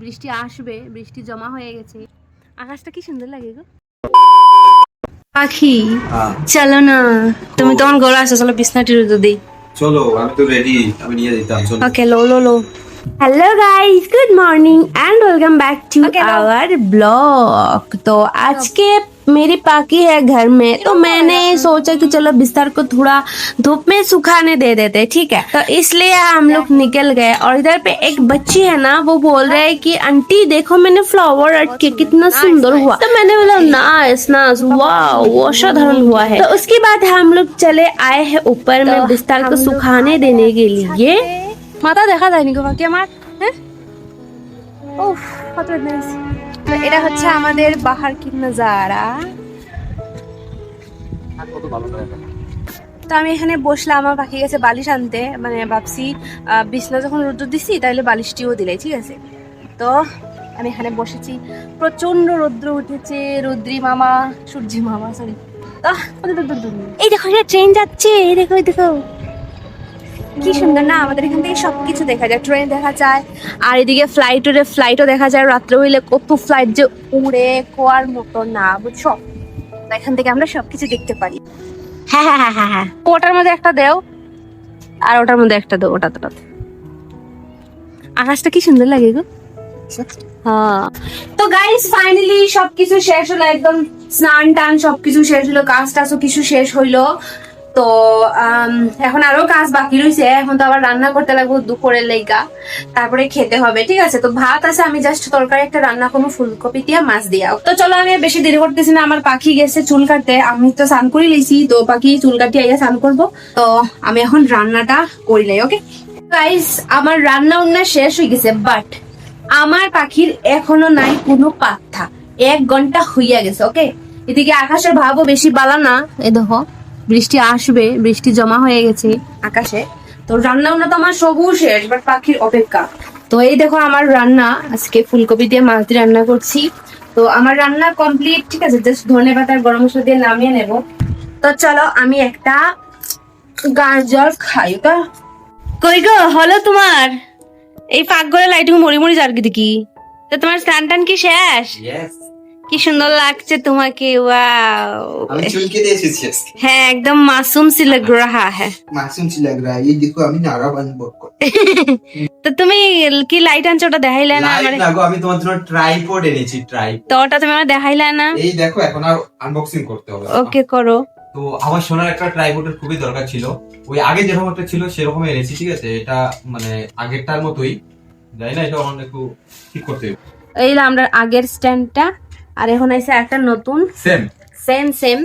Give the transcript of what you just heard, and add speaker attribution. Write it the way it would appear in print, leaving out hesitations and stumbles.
Speaker 1: বৃষ্টি আসবে, বৃষ্টি জমা হয়ে গেছে। আকাশটা কি সুন্দর লাগে গো। পাখি চলো না, তুমি তখন গলা আসো, চলো বিছনাটি রোদে দিই।
Speaker 2: চলো, আমি তো রেডি, আমি নিয়ে দিতাম। চলো
Speaker 1: ওকে, লো লো লো। Hello guys, good morning and welcome back to our blog. तो आज के मेरी पाकी है घर में, तो मैंने सोचा कि चलो बिस्तर को थोड़ा धूप में सुखाने दे देते, ठीक है। तो इसलिए हम लोग निकल गए और इधर पे एक बच्ची है ना, वो बोल रहे है कि आंटी देखो मैंने फ्लावर आर्ट किया, कितना सुंदर हुआ। तो मैंने बोला नाइस नाइस, वाओ वो असाधारण हुआ है। तो उसके बाद हम लोग चले आए हैं ऊपर में बिस्तर को सुखाने देने के लिए। মাথা দেখা যায়নি গো বাকি আমার, হ্যাঁ উফ কত নাইস। তো এটা হচ্ছে আমাদের বাহার কি নজারা। তো আমি এখানে বসলাম, আমার পাখি গেছে বালিশ আনতে, মানে ভাবছি বিছনা যখন রোদ্র দিছি তাহলে বালিশটিও দিলে, ঠিক আছে। তো আমি এখানে বসেছি, প্রচন্ড রৌদ্র উঠেছে, রুদ্রি মামা, সূর্যি মামা সরি। তো এই দেখো ট্রেন যাচ্ছে, এই দেখো এই দেখো কি সুন্দর না, আমাদের এখান থেকে সবকিছু দেখা যায়, ট্রেন দেখা যায়, আর এদিকে ফ্লাইটও দেখা যায়। রাত্রে হইলে কত ফ্লাইট যে উড়ে, কোয়ার মতো না বুঝছো, এখান থেকে আমরা সবকিছু দেখতে পারি। হ্যাঁ হ্যাঁ হ্যাঁ হ্যাঁ হ্যাঁ, ওটার মধ্যে একটা দেও আর ওটার মধ্যে একটা দেও, ওটাতে আকাশটা কি সুন্দর লাগে গো। হ্যাঁ, তো গাইস ফাইনালি সবকিছু শেষ হলো, একদম স্নান টান সবকিছু শেষ হলো, কাজ টাজও কিছু শেষ হইলো। তো এখন আরো কাজ বাকি রয়েছে, এখন তো আবার রান্না করতে লাগবো দুপুরের লেগা, তারপরে খেতে হবে, ঠিক আছে। তো ভাত আছে, আমি জাস্ট তরকারি একটা রান্না করবো ফুলকপি দিয়া মাছ দিয়া। তো চলো আমি বেশি দেরি করতেছি না, আমার পাখি গেছে চুল কাটতে, আমি তো স্নান করে লিছি, তো পাখি চুল কাটিয়ে আইয়া স্নান করবো। তো আমি এখন রান্নাটা করি লাই, ওকে গাইস। আমার রান্না উন্না শেষ হয়ে গেছে, বাট আমার পাখির এখনো নাই কোনো পাত্তা, 1 ঘন্টা হইয়া গেছে, ওকে। এদিকে আকাশের ভাবও বেশি বালা না, এ দেখো বৃষ্টি আসবে, বৃষ্টি জমা হয়ে গেছে আকাশে। তো রান্না বান্না তো আমার সবু শেষ, বাট পাখির অপেক্ষা। তো এই দেখো আমার রান্না, আজকে ফুলকপি দিয়ে মাছ দিয়ে রান্না করছি। তো আমার রান্না কমপ্লিট, ঠিক আছে, জাস্ট ধনেপাতা আর গরম মশলা দিয়ে নামিয়ে নেব। তো চলো আমি একটা গাজর খাই। তো কই গো হলো তোমার এই পাক ঘরে লাইটিং মরি মরি যার কি দেখি। তো তোমার স্নান টান কি শেষ? কি সুন্দর লাগছে তোমাকে, ওয়াও।
Speaker 2: আমি চুলকে দিয়ে এসেছি আজকে।
Speaker 1: হ্যাঁ একদম মাসুম সি লগ রাহা হ্যাঁ,
Speaker 2: মাসুম सी लग रहा है। ये देखो আমি নারা বানব।
Speaker 1: তো তুমি কি লাইট আনছো, ওটা দেখাইলা না
Speaker 2: লাইট লাগো, আমি তোমার জন্য ট্রাইপড এনেছি, ট্রাইপড।
Speaker 1: তো ওটা তুমি আমার দেখাইলা না।
Speaker 2: এই দেখো এখন আর আনবক্সিং করতে হবে।
Speaker 1: ওকে করো।
Speaker 2: তো আমার সোনার একটা ট্রাইপডের খুবই দরকার ছিল, ওই আগে যেরকম একটা ছিল সেরকম এনেছি, ঠিক আছে। এটা মানে আগেরটার মতোই, জানি না এটা অনেক একটু ঠিক করতে হবে।
Speaker 1: এই আমরা আগের স্ট্যান্ডটা, আর এখন আইছে একটা নতুন
Speaker 2: সেম
Speaker 1: সেম